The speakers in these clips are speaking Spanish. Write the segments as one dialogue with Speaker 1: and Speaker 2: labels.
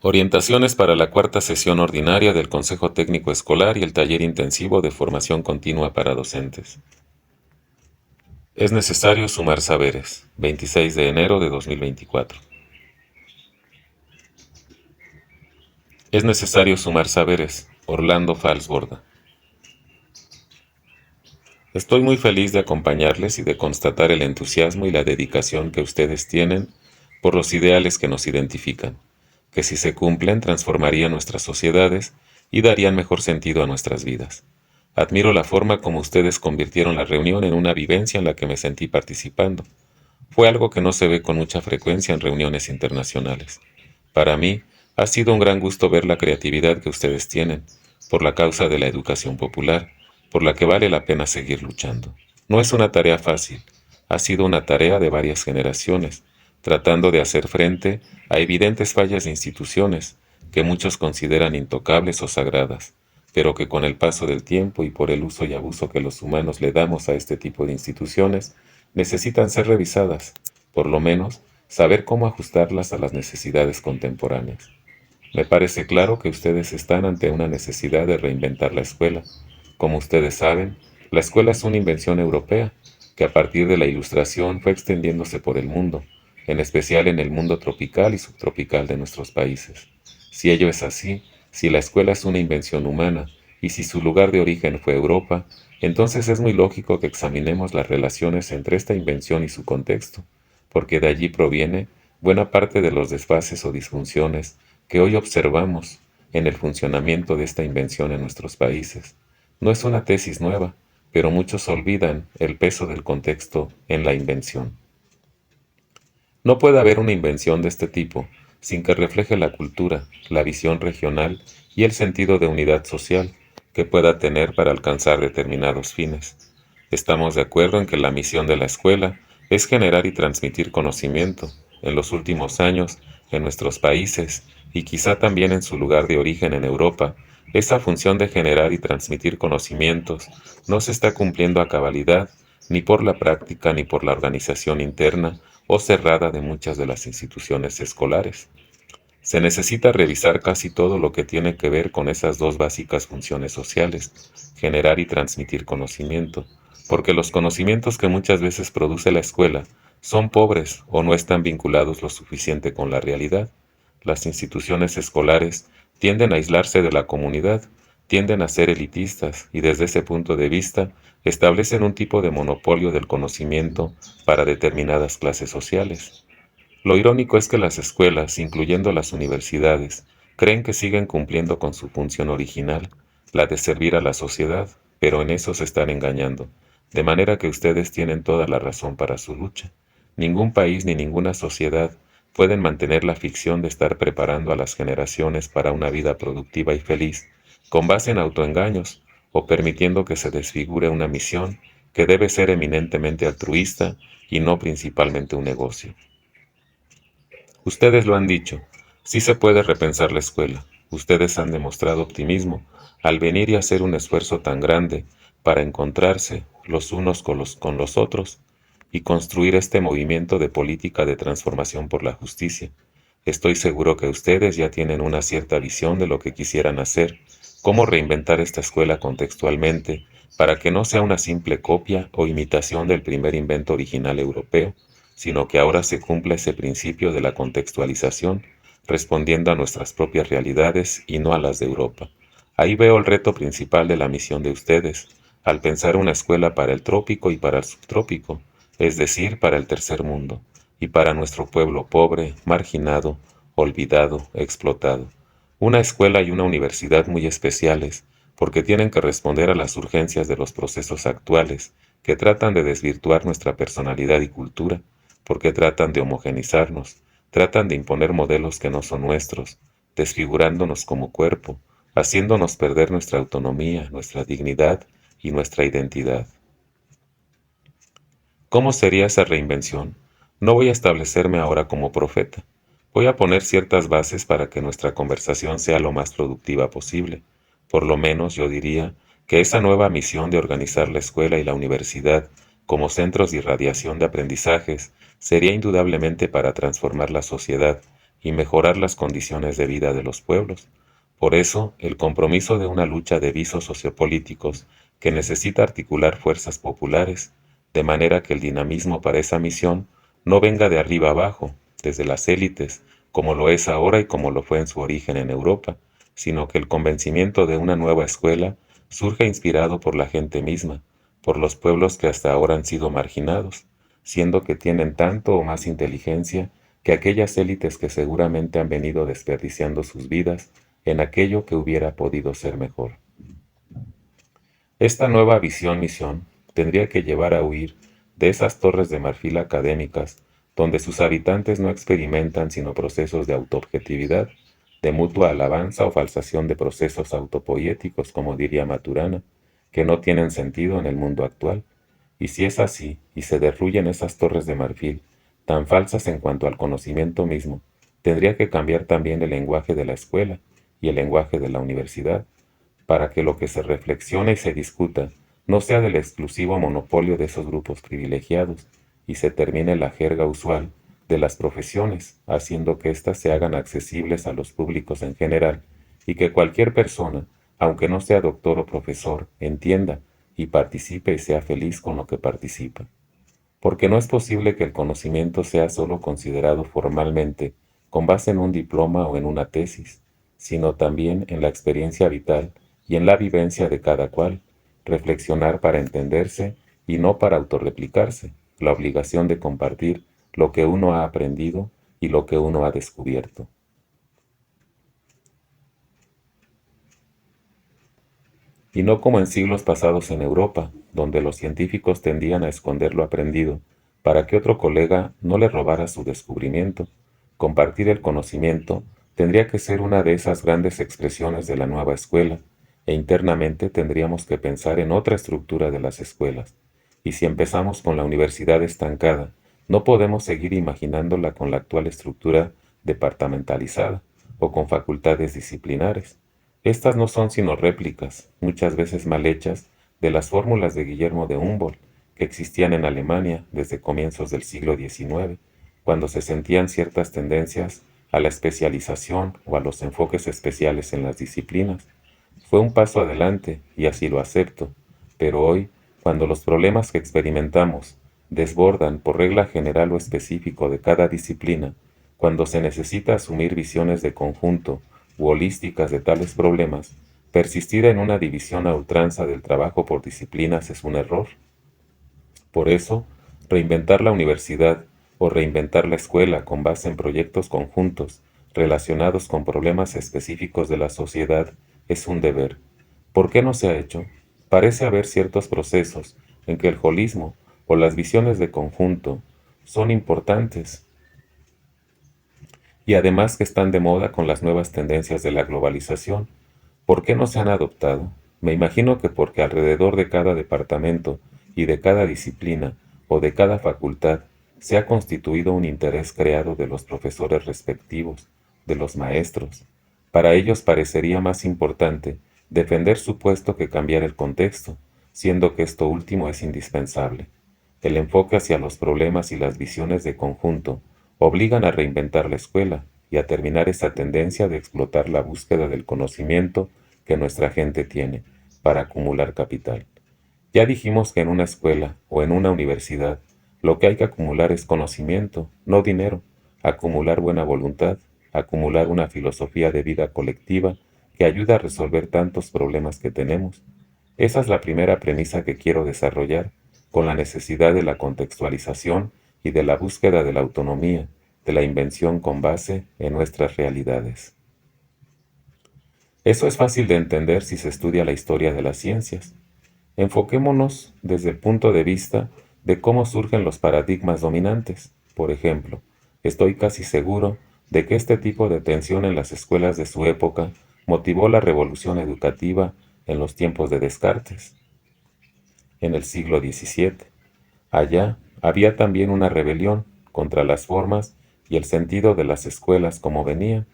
Speaker 1: Orientaciones para la cuarta sesión ordinaria del Consejo Técnico Escolar y el taller intensivo de formación continua para docentes. Es necesario sumar saberes. 26 de enero de 2024. Es necesario sumar saberes. Orlando Falsborda. Estoy muy feliz de acompañarles y de constatar el entusiasmo y la dedicación que ustedes tienen por los ideales que nos identifican, que si se cumplen transformarían nuestras sociedades y darían mejor sentido a nuestras vidas. Admiro la forma como ustedes convirtieron la reunión en una vivencia en la que me sentí participando. Fue algo que no se ve con mucha frecuencia en reuniones internacionales. Para mí, ha sido un gran gusto ver la creatividad que ustedes tienen, por la causa de la educación popular, por la que vale la pena seguir luchando. No es una tarea fácil, ha sido una tarea de varias generaciones, tratando de hacer frente a evidentes fallas de instituciones que muchos consideran intocables o sagradas, pero que con el paso del tiempo y por el uso y abuso que los humanos le damos a este tipo de instituciones, necesitan ser revisadas, por lo menos saber cómo ajustarlas a las necesidades contemporáneas. Me parece claro que ustedes están ante una necesidad de reinventar la escuela. Como ustedes saben, la escuela es una invención europea, que a partir de la Ilustración fue extendiéndose por el mundo, en especial en el mundo tropical y subtropical de nuestros países. Si ello es así, si la escuela es una invención humana, y si su lugar de origen fue Europa, entonces es muy lógico que examinemos las relaciones entre esta invención y su contexto, porque de allí proviene buena parte de los desfases o disfunciones que hoy observamos en el funcionamiento de esta invención en nuestros países. No es una tesis nueva, pero muchos olvidan el peso del contexto en la invención. No puede haber una invención de este tipo sin que refleje la cultura, la visión regional y el sentido de unidad social que pueda tener para alcanzar determinados fines. Estamos de acuerdo en que la misión de la escuela es generar y transmitir conocimiento. En los últimos años, en nuestros países y quizá también en su lugar de origen en Europa, esa función de generar y transmitir conocimientos no se está cumpliendo a cabalidad, ni por la práctica ni por la organización interna o cerrada de muchas de las instituciones escolares. Se necesita revisar casi todo lo que tiene que ver con esas dos básicas funciones sociales, generar y transmitir conocimiento, porque los conocimientos que muchas veces produce la escuela son pobres o no están vinculados lo suficiente con la realidad. Las instituciones escolares tienden a aislarse de la comunidad, tienden a ser elitistas y desde ese punto de vista establecen un tipo de monopolio del conocimiento para determinadas clases sociales. Lo irónico es que las escuelas, incluyendo las universidades, creen que siguen cumpliendo con su función original, la de servir a la sociedad, pero en eso se están engañando, de manera que ustedes tienen toda la razón para su lucha. Ningún país ni ninguna sociedad pueden mantener la ficción de estar preparando a las generaciones para una vida productiva y feliz, con base en autoengaños, o permitiendo que se desfigure una misión que debe ser eminentemente altruista y no principalmente un negocio. Ustedes lo han dicho, sí se puede repensar la escuela. Ustedes han demostrado optimismo al venir y hacer un esfuerzo tan grande para encontrarse los unos con los otros y construir este movimiento de política de transformación por la justicia. Estoy seguro que ustedes ya tienen una cierta visión de lo que quisieran hacer, cómo reinventar esta escuela contextualmente para que no sea una simple copia o imitación del primer invento original europeo, sino que ahora se cumpla ese principio de la contextualización, respondiendo a nuestras propias realidades y no a las de Europa. Ahí veo el reto principal de la misión de ustedes, al pensar una escuela para el trópico y para el subtrópico, es decir, para el tercer mundo, y para nuestro pueblo pobre, marginado, olvidado, explotado. Una escuela y una universidad muy especiales, porque tienen que responder a las urgencias de los procesos actuales, que tratan de desvirtuar nuestra personalidad y cultura, porque tratan de homogenizarnos, tratan de imponer modelos que no son nuestros, desfigurándonos como cuerpo, haciéndonos perder nuestra autonomía, nuestra dignidad y nuestra identidad. ¿Cómo sería esa reinvención? No voy a establecerme ahora como profeta. Voy a poner ciertas bases para que nuestra conversación sea lo más productiva posible. Por lo menos yo diría que esa nueva misión de organizar la escuela y la universidad como centros de irradiación de aprendizajes sería indudablemente para transformar la sociedad y mejorar las condiciones de vida de los pueblos. Por eso, el compromiso de una lucha de visos sociopolíticos que necesita articular fuerzas populares, de manera que el dinamismo para esa misión no venga de arriba abajo, desde las élites, como lo es ahora y como lo fue en su origen en Europa, sino que el convencimiento de una nueva escuela surja inspirado por la gente misma, por los pueblos que hasta ahora han sido marginados, siendo que tienen tanto o más inteligencia que aquellas élites que seguramente han venido desperdiciando sus vidas en aquello que hubiera podido ser mejor. Esta nueva visión-misión tendría que llevar a huir de esas torres de marfil académicas donde sus habitantes no experimentan sino procesos de autoobjetividad, de mutua alabanza o falsación de procesos autopoéticos, como diría Maturana, que no tienen sentido en el mundo actual. Y si es así, y se derruyen esas torres de marfil, tan falsas en cuanto al conocimiento mismo, tendría que cambiar también el lenguaje de la escuela y el lenguaje de la universidad, para que lo que se reflexione y se discuta no sea del exclusivo monopolio de esos grupos privilegiados, y se termine la jerga usual de las profesiones, haciendo que éstas se hagan accesibles a los públicos en general, y que cualquier persona, aunque no sea doctor o profesor, entienda y participe y sea feliz con lo que participa. Porque no es posible que el conocimiento sea solo considerado formalmente con base en un diploma o en una tesis, sino también en la experiencia vital y en la vivencia de cada cual, reflexionar para entenderse y no para autorreplicarse, la obligación de compartir lo que uno ha aprendido y lo que uno ha descubierto. Y no como en siglos pasados en Europa, donde los científicos tendían a esconder lo aprendido para que otro colega no le robara su descubrimiento. Compartir el conocimiento tendría que ser una de esas grandes expresiones de la nueva escuela, e internamente tendríamos que pensar en otra estructura de las escuelas. Y si empezamos con la universidad estancada, no podemos seguir imaginándola con la actual estructura departamentalizada o con facultades disciplinares. Estas no son sino réplicas, muchas veces mal hechas, de las fórmulas de Guillermo de Humboldt, que existían en Alemania desde comienzos del siglo XIX, cuando se sentían ciertas tendencias a la especialización o a los enfoques especiales en las disciplinas. Fue un paso adelante, y así lo acepto, pero hoy, cuando los problemas que experimentamos desbordan por regla general o específico de cada disciplina, cuando se necesita asumir visiones de conjunto u holísticas de tales problemas, persistir en una división a ultranza del trabajo por disciplinas es un error. Por eso, reinventar la universidad o reinventar la escuela con base en proyectos conjuntos relacionados con problemas específicos de la sociedad es un deber. ¿Por qué no se ha hecho? Parece haber ciertos procesos en que el holismo o las visiones de conjunto son importantes y además que están de moda con las nuevas tendencias de la globalización. ¿Por qué no se han adoptado? Me imagino que porque alrededor de cada departamento y de cada disciplina o de cada facultad se ha constituido un interés creado de los profesores respectivos, de los maestros. Para ellos parecería más importante defender su puesto que cambiar el contexto, siendo que esto último es indispensable. El enfoque hacia los problemas y las visiones de conjunto obligan a reinventar la escuela y a terminar esa tendencia de explotar la búsqueda del conocimiento que nuestra gente tiene para acumular capital. Ya dijimos que en una escuela o en una universidad lo que hay que acumular es conocimiento, no dinero, acumular buena voluntad, acumular una filosofía de vida colectiva que ayuda a resolver tantos problemas que tenemos. Esa es la primera premisa que quiero desarrollar, con la necesidad de la contextualización y de la búsqueda de la autonomía, de la invención con base en nuestras realidades. Eso es fácil de entender si se estudia la historia de las ciencias. Enfoquémonos desde el punto de vista de cómo surgen los paradigmas dominantes. Por ejemplo, estoy casi seguro de que este tipo de tensión en las escuelas de su época motivó la revolución educativa en los tiempos de Descartes, en el siglo XVII. Allá había también una rebelión contra las formas y el sentido de las escuelas como venían,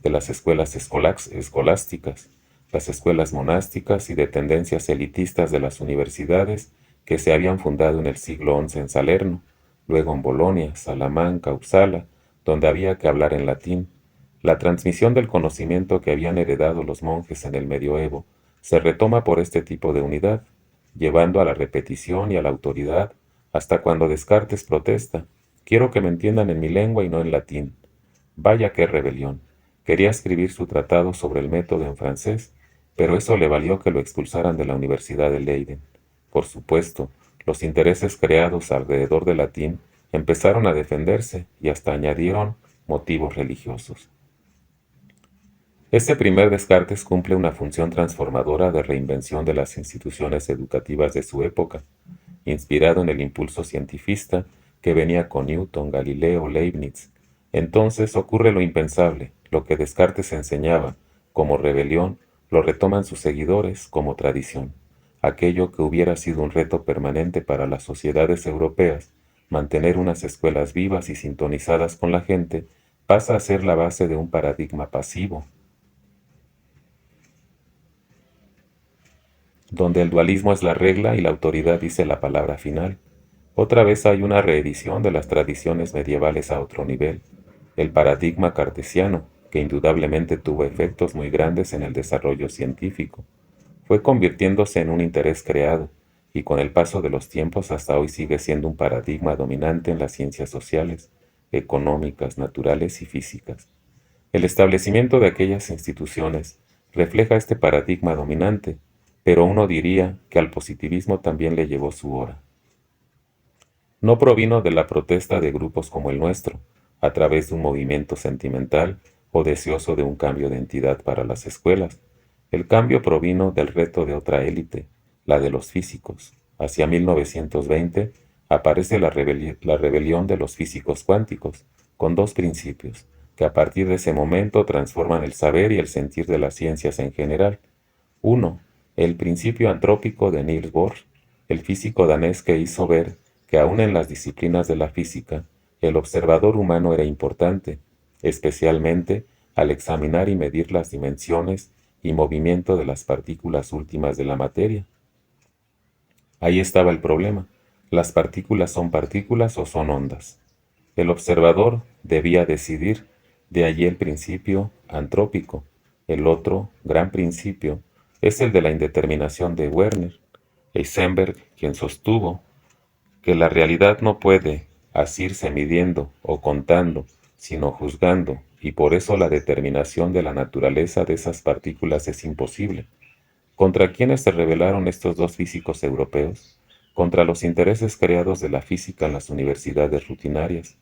Speaker 1: de las escuelas escolásticas, las escuelas monásticas y de tendencias elitistas de las universidades que se habían fundado en el siglo XI en Salerno, luego en Bolonia, Salamanca, Upsala, donde había que hablar en latín, La transmisión del conocimiento que habían heredado los monjes en el medioevo se retoma por este tipo de unidad, llevando a la repetición y a la autoridad hasta cuando Descartes protesta: quiero que me entiendan en mi lengua y no en latín. Vaya qué rebelión. Quería escribir su tratado sobre el método en francés, pero eso le valió que lo expulsaran de la Universidad de Leiden. Por supuesto, los intereses creados alrededor del latín empezaron a defenderse y hasta añadieron motivos religiosos. Este primer Descartes cumple una función transformadora de reinvención de las instituciones educativas de su época, inspirado en el impulso cientifista que venía con Newton, Galileo, Leibniz. Entonces ocurre lo impensable: lo que Descartes enseñaba como rebelión lo retoman sus seguidores como tradición. Aquello que hubiera sido un reto permanente para las sociedades europeas, mantener unas escuelas vivas y sintonizadas con la gente, pasa a ser la base de un paradigma pasivo, donde el dualismo es la regla y la autoridad dice la palabra final. Otra vez hay una reedición de las tradiciones medievales a otro nivel, el paradigma cartesiano, que indudablemente tuvo efectos muy grandes en el desarrollo científico, fue convirtiéndose en un interés creado, y con el paso de los tiempos hasta hoy sigue siendo un paradigma dominante en las ciencias sociales, económicas, naturales y físicas. El establecimiento de aquellas instituciones refleja este paradigma dominante, pero uno diría que al positivismo también le llevó su hora. No provino de la protesta de grupos como el nuestro, a través de un movimiento sentimental o deseoso de un cambio de entidad para las escuelas. El cambio provino del reto de otra élite, la de los físicos. Hacia 1920 aparece la rebelión de los físicos cuánticos, con dos principios, que a partir de ese momento transforman el saber y el sentir de las ciencias en general. Uno, el principio antrópico de Niels Bohr, el físico danés que hizo ver que aún en las disciplinas de la física, el observador humano era importante, especialmente al examinar y medir las dimensiones y movimiento de las partículas últimas de la materia. Ahí estaba el problema: ¿las partículas son partículas o son ondas? El observador debía decidir, de allí el principio antrópico. El otro gran principio es el de la indeterminación de Werner. Heisenberg, quien sostuvo que la realidad no puede asirse midiendo o contando, sino juzgando, y por eso la determinación de la naturaleza de esas partículas es imposible. ¿Contra quiénes se rebelaron estos dos físicos europeos? Contra los intereses creados de la física en las universidades rutinarias.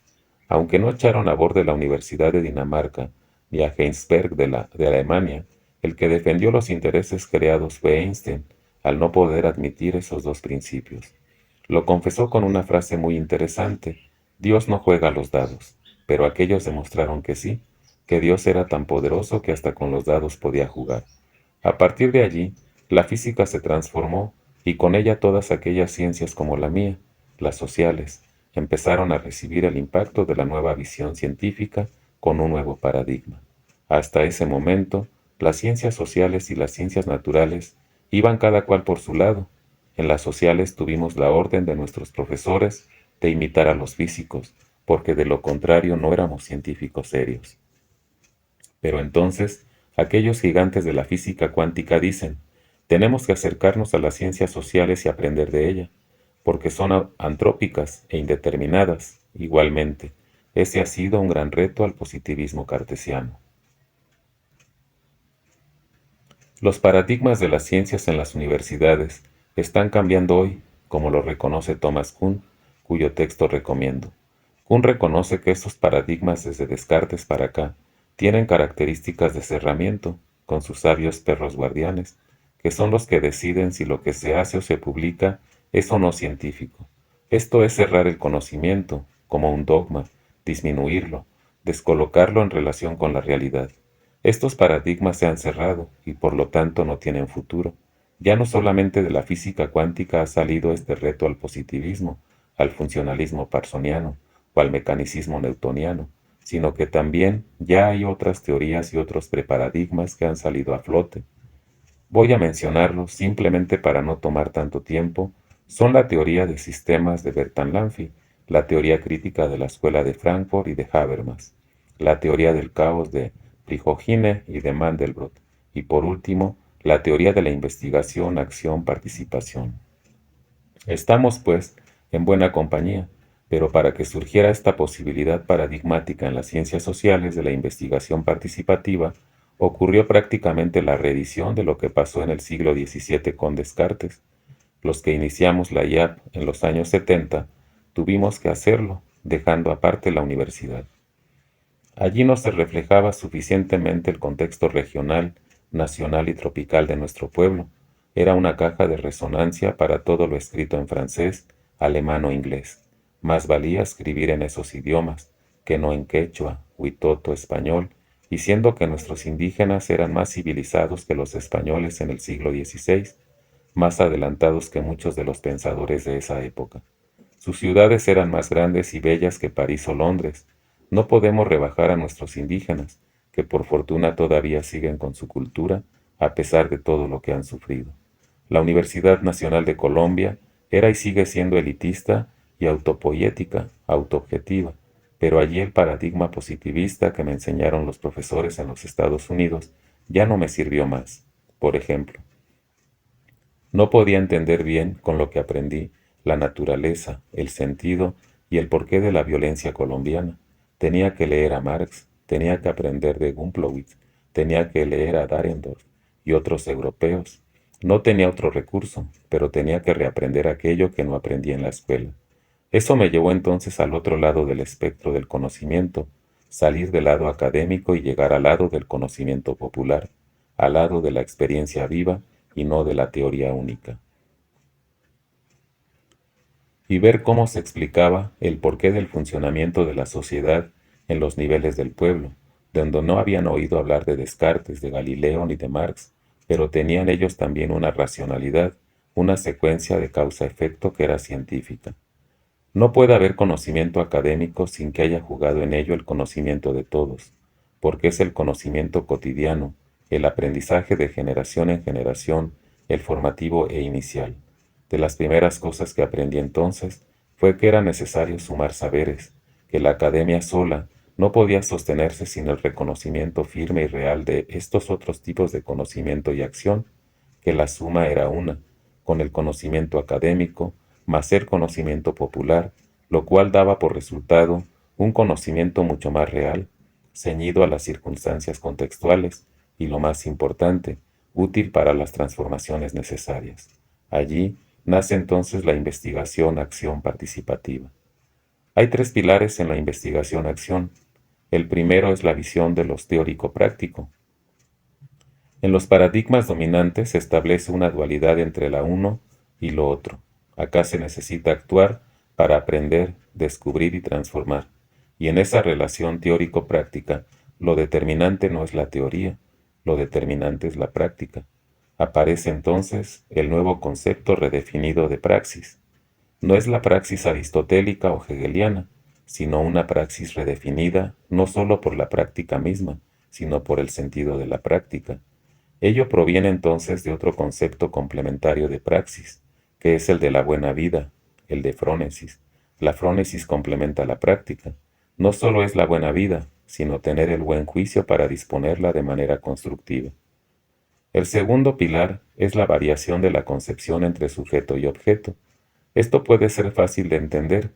Speaker 1: Aunque no echaron a borde la Universidad de Dinamarca ni a Heinsberg de Alemania, el que defendió los intereses creados fue Einstein, al no poder admitir esos dos principios. Lo confesó con una frase muy interesante: Dios no juega a los dados, pero aquellos demostraron que sí, que Dios era tan poderoso que hasta con los dados podía jugar. A partir de allí, la física se transformó y con ella todas aquellas ciencias como la mía, las sociales, empezaron a recibir el impacto de la nueva visión científica con un nuevo paradigma. Hasta ese momento, las ciencias sociales y las ciencias naturales iban cada cual por su lado. En las sociales tuvimos la orden de nuestros profesores de imitar a los físicos, porque de lo contrario no éramos científicos serios. Pero entonces, aquellos gigantes de la física cuántica dicen: tenemos que acercarnos a las ciencias sociales y aprender de ella, porque son antrópicas e indeterminadas. Igualmente, ese ha sido un gran reto al positivismo cartesiano. Los paradigmas de las ciencias en las universidades están cambiando hoy, como lo reconoce Thomas Kuhn, cuyo texto recomiendo. Kuhn reconoce que estos paradigmas desde Descartes para acá tienen características de cerramiento, con sus sabios perros guardianes, que son los que deciden si lo que se hace o se publica es o no científico. Esto es cerrar el conocimiento, como un dogma, disminuirlo, descolocarlo en relación con la realidad. Estos paradigmas se han cerrado y por lo tanto no tienen futuro. Ya no solamente de la física cuántica ha salido este reto al positivismo, al funcionalismo parsoniano o al mecanicismo newtoniano, sino que también ya hay otras teorías y otros preparadigmas que han salido a flote. Voy a mencionarlos simplemente para no tomar tanto tiempo. Son la teoría de sistemas de Bertalanffy, Lanfy, la teoría crítica de la escuela de Frankfurt y de Habermas, la teoría del caos de Prigogine y de Mandelbrot, y por último, la teoría de la investigación, acción, participación. Estamos, pues, en buena compañía, pero para que surgiera esta posibilidad paradigmática en las ciencias sociales de la investigación participativa, ocurrió prácticamente la reedición de lo que pasó en el siglo XVII con Descartes. Los que iniciamos la IAP en los años 70 tuvimos que hacerlo, dejando aparte la universidad. Allí no se reflejaba suficientemente el contexto regional, nacional y tropical de nuestro pueblo. Era una caja de resonancia para todo lo escrito en francés, alemán o inglés. Más valía escribir en esos idiomas, que no en quechua, huitoto, español, y siendo que nuestros indígenas eran más civilizados que los españoles en el siglo XVI, más adelantados que muchos de los pensadores de esa época. Sus ciudades eran más grandes y bellas que París o Londres. No podemos rebajar a nuestros indígenas, que por fortuna todavía siguen con su cultura, a pesar de todo lo que han sufrido. La Universidad Nacional de Colombia era y sigue siendo elitista y autopoética, autoobjetiva, pero allí el paradigma positivista que me enseñaron los profesores en los Estados Unidos ya no me sirvió más. Por ejemplo, no podía entender bien con lo que aprendí la naturaleza, el sentido y el porqué de la violencia colombiana. Tenía que leer a Marx, tenía que aprender de Gumplowitz, tenía que leer a Dahrendorf y otros europeos. No tenía otro recurso, pero tenía que reaprender aquello que no aprendí en la escuela. Eso me llevó entonces al otro lado del espectro del conocimiento, salir del lado académico y llegar al lado del conocimiento popular, al lado de la experiencia viva y no de la teoría única, y ver cómo se explicaba el porqué del funcionamiento de la sociedad en los niveles del pueblo, donde no habían oído hablar de Descartes, de Galileo ni de Marx, pero tenían ellos también una racionalidad, una secuencia de causa-efecto que era científica. No puede haber conocimiento académico sin que haya jugado en ello el conocimiento de todos, porque es el conocimiento cotidiano, el aprendizaje de generación en generación, el formativo e inicial. De las primeras cosas que aprendí entonces fue que era necesario sumar saberes, que la academia sola no podía sostenerse sin el reconocimiento firme y real de estos otros tipos de conocimiento y acción, que la suma era una, con el conocimiento académico, más el conocimiento popular, lo cual daba por resultado un conocimiento mucho más real, ceñido a las circunstancias contextuales y, lo más importante, útil para las transformaciones necesarias. Allí nace entonces la investigación-acción participativa. Hay tres pilares en la investigación-acción. El primero es la visión de los teórico-práctico. En los paradigmas dominantes se establece una dualidad entre la uno y lo otro. Acá se necesita actuar para aprender, descubrir y transformar. Y en esa relación teórico-práctica, lo determinante no es la teoría, lo determinante es la práctica. Aparece entonces el nuevo concepto redefinido de praxis. No es la praxis aristotélica o hegeliana, sino una praxis redefinida no sólo por la práctica misma, sino por el sentido de la práctica. Ello proviene entonces de otro concepto complementario de praxis, que es el de la buena vida, el de frónesis. La frónesis complementa la práctica. No solo es la buena vida, sino tener el buen juicio para disponerla de manera constructiva. El segundo pilar es la variación de la concepción entre sujeto y objeto. Esto puede ser fácil de entender.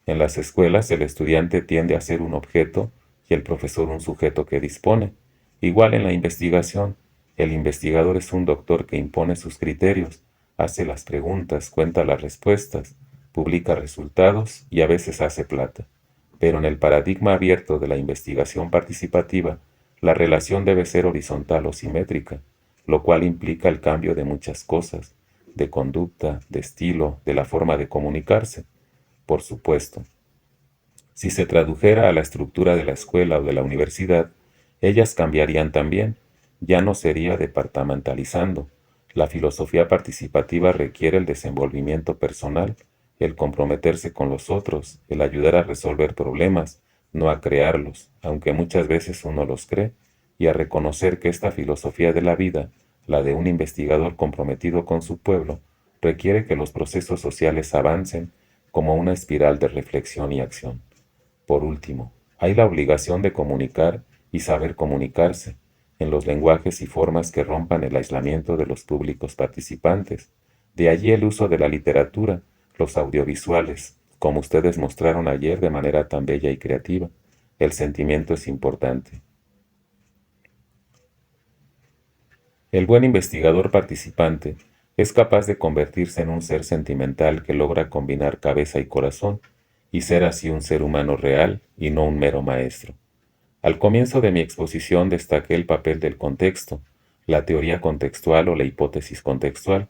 Speaker 1: En las escuelas el estudiante tiende a ser un objeto y el profesor un sujeto que dispone. Igual en la investigación, el investigador es un doctor que impone sus criterios, hace las preguntas, cuenta las respuestas, publica resultados y a veces hace plata. Pero en el paradigma abierto de la investigación participativa, la relación debe ser horizontal o simétrica, lo cual implica el cambio de muchas cosas, de conducta, de estilo, de la forma de comunicarse. Por supuesto, si se tradujera a la estructura de la escuela o de la universidad, ellas cambiarían también, ya no sería departamentalizando. La filosofía participativa requiere el desenvolvimiento personal, el comprometerse con los otros, el ayudar a resolver problemas, no a crearlos, aunque muchas veces uno los cree, y a reconocer que esta filosofía de la vida, la de un investigador comprometido con su pueblo, requiere que los procesos sociales avancen como una espiral de reflexión y acción. Por último, hay la obligación de comunicar y saber comunicarse, en los lenguajes y formas que rompan el aislamiento de los públicos participantes. De allí el uso de la literatura, los audiovisuales, como ustedes mostraron ayer de manera tan bella y creativa. El sentimiento es importante. El buen investigador participante es capaz de convertirse en un ser sentimental que logra combinar cabeza y corazón, y ser así un ser humano real y no un mero maestro. Al comienzo de mi exposición destaqué el papel del contexto, la teoría contextual o la hipótesis contextual.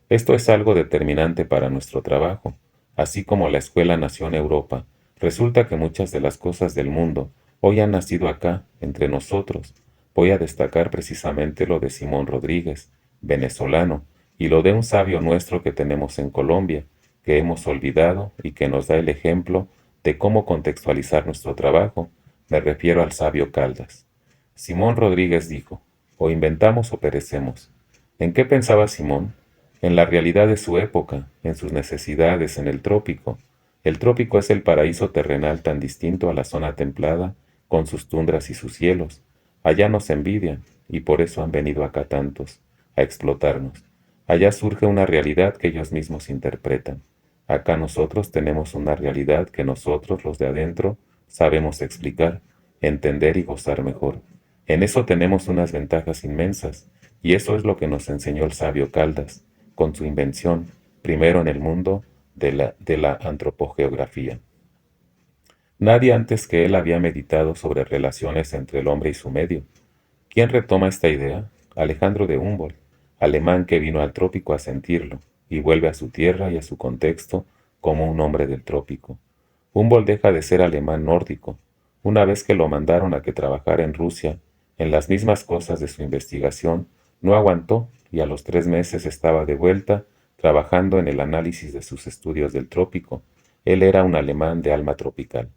Speaker 1: Esto es algo determinante para nuestro trabajo, así como la escuela nació en Europa. Resulta que muchas de las cosas del mundo hoy han nacido acá, entre nosotros. Voy a destacar precisamente lo de Simón Rodríguez, venezolano, y lo de un sabio nuestro que tenemos en Colombia, que hemos olvidado y que nos da el ejemplo de cómo contextualizar nuestro trabajo. Me refiero al sabio Caldas. Simón Rodríguez dijo, o inventamos o perecemos. ¿En qué pensaba Simón? En la realidad de su época, en sus necesidades, en el trópico. El trópico es el paraíso terrenal tan distinto a la zona templada, con sus tundras y sus cielos. Allá nos envidian, y por eso han venido acá tantos, a explotarnos. Allá surge una realidad que ellos mismos interpretan. Acá nosotros tenemos una realidad que nosotros, los de adentro, sabemos explicar, entender y gozar mejor. En eso tenemos unas ventajas inmensas, y eso es lo que nos enseñó el sabio Caldas, con su invención, primero en el mundo de la antropogeografía. Nadie antes que él había meditado sobre relaciones entre el hombre y su medio. ¿Quién retoma esta idea? Alejandro de Humboldt, alemán que vino al trópico a sentirlo, y vuelve a su tierra y a su contexto como un hombre del trópico. Humboldt deja de ser alemán nórdico, una vez que lo mandaron a que trabajara en Rusia, en las mismas cosas de su investigación, no aguantó y a los 3 meses estaba de vuelta trabajando en el análisis de sus estudios del trópico. Él era un alemán de alma tropical.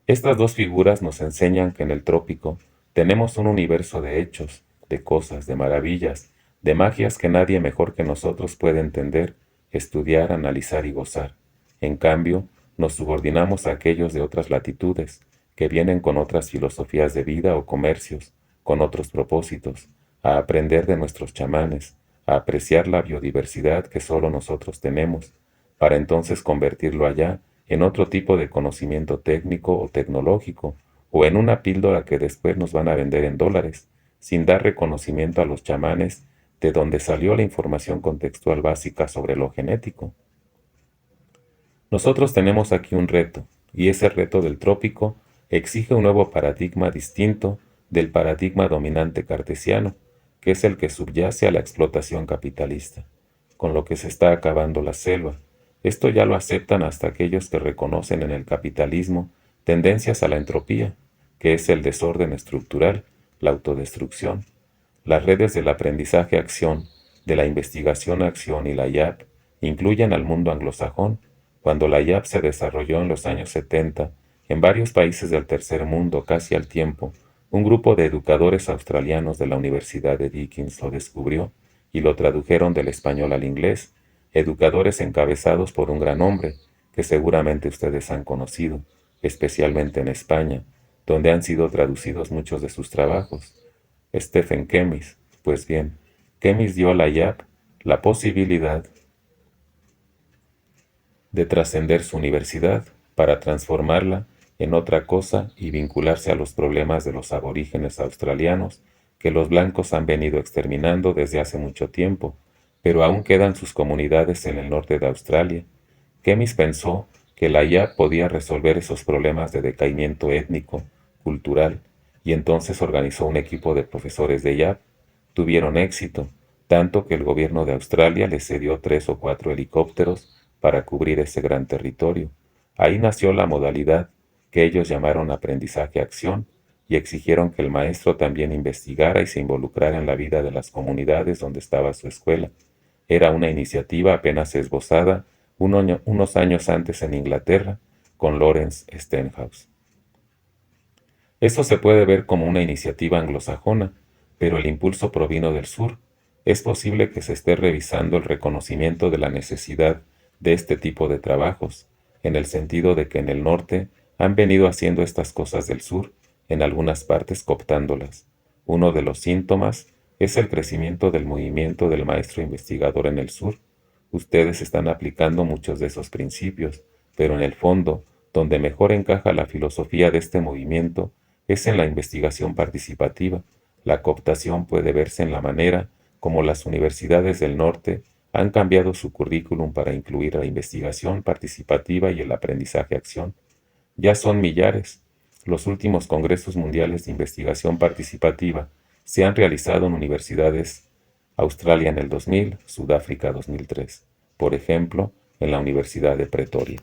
Speaker 1: Estas dos figuras nos enseñan que en el trópico tenemos un universo de hechos, de cosas, de maravillas, de magias que nadie mejor que nosotros puede entender, estudiar, analizar y gozar. En cambio, nos subordinamos a aquellos de otras latitudes, que vienen con otras filosofías de vida o comercios, con otros propósitos, a aprender de nuestros chamanes, a apreciar la biodiversidad que solo nosotros tenemos, para entonces convertirlo allá en otro tipo de conocimiento técnico o tecnológico, o en una píldora que después nos van a vender en dólares, sin dar reconocimiento a los chamanes de donde salió la información contextual básica sobre lo genético. Nosotros tenemos aquí un reto, y ese reto del trópico exige un nuevo paradigma distinto del paradigma dominante cartesiano, que es el que subyace a la explotación capitalista, con lo que se está acabando la selva. Esto ya lo aceptan hasta aquellos que reconocen en el capitalismo tendencias a la entropía, que es el desorden estructural, la autodestrucción. Las redes del aprendizaje-acción, de la investigación-acción y la IAP incluyen al mundo anglosajón. Cuando la IAP se desarrolló en los años 70, en varios países del tercer mundo casi al tiempo, un grupo de educadores australianos de la Universidad de Dickens lo descubrió y lo tradujeron del español al inglés, educadores encabezados por un gran hombre que seguramente ustedes han conocido, especialmente en España, donde han sido traducidos muchos de sus trabajos. Stephen Kemis. Pues bien, Kemis dio a la IAP la posibilidad de trascender su universidad para transformarla en otra cosa y vincularse a los problemas de los aborígenes australianos que los blancos han venido exterminando desde hace mucho tiempo, pero aún quedan sus comunidades en el norte de Australia. Kemis pensó que la IA podía resolver esos problemas de decaimiento étnico, cultural, y entonces organizó un equipo de profesores de IA. Tuvieron éxito, tanto que el gobierno de Australia les cedió 3 o 4 helicópteros para cubrir ese gran territorio. Ahí nació la modalidad que ellos llamaron aprendizaje-acción y exigieron que el maestro también investigara y se involucrara en la vida de las comunidades donde estaba su escuela. Era una iniciativa apenas esbozada unos años antes en Inglaterra con Lawrence Stenhouse. Esto se puede ver como una iniciativa anglosajona, pero el impulso provino del sur. Es posible que se esté revisando el reconocimiento de la necesidad de este tipo de trabajos, en el sentido de que en el norte han venido haciendo estas cosas del sur, en algunas partes cooptándolas. Uno de los síntomas es el crecimiento del movimiento del maestro investigador en el sur. Ustedes están aplicando muchos de esos principios, pero en el fondo, donde mejor encaja la filosofía de este movimiento es en la investigación participativa. La cooptación puede verse en la manera como las universidades del norte han cambiado su currículum para incluir la investigación participativa y el aprendizaje-acción. Ya son millares. Los últimos congresos mundiales de investigación participativa se han realizado en universidades: Australia en el 2000, Sudáfrica 2003, por ejemplo, en la Universidad de Pretoria.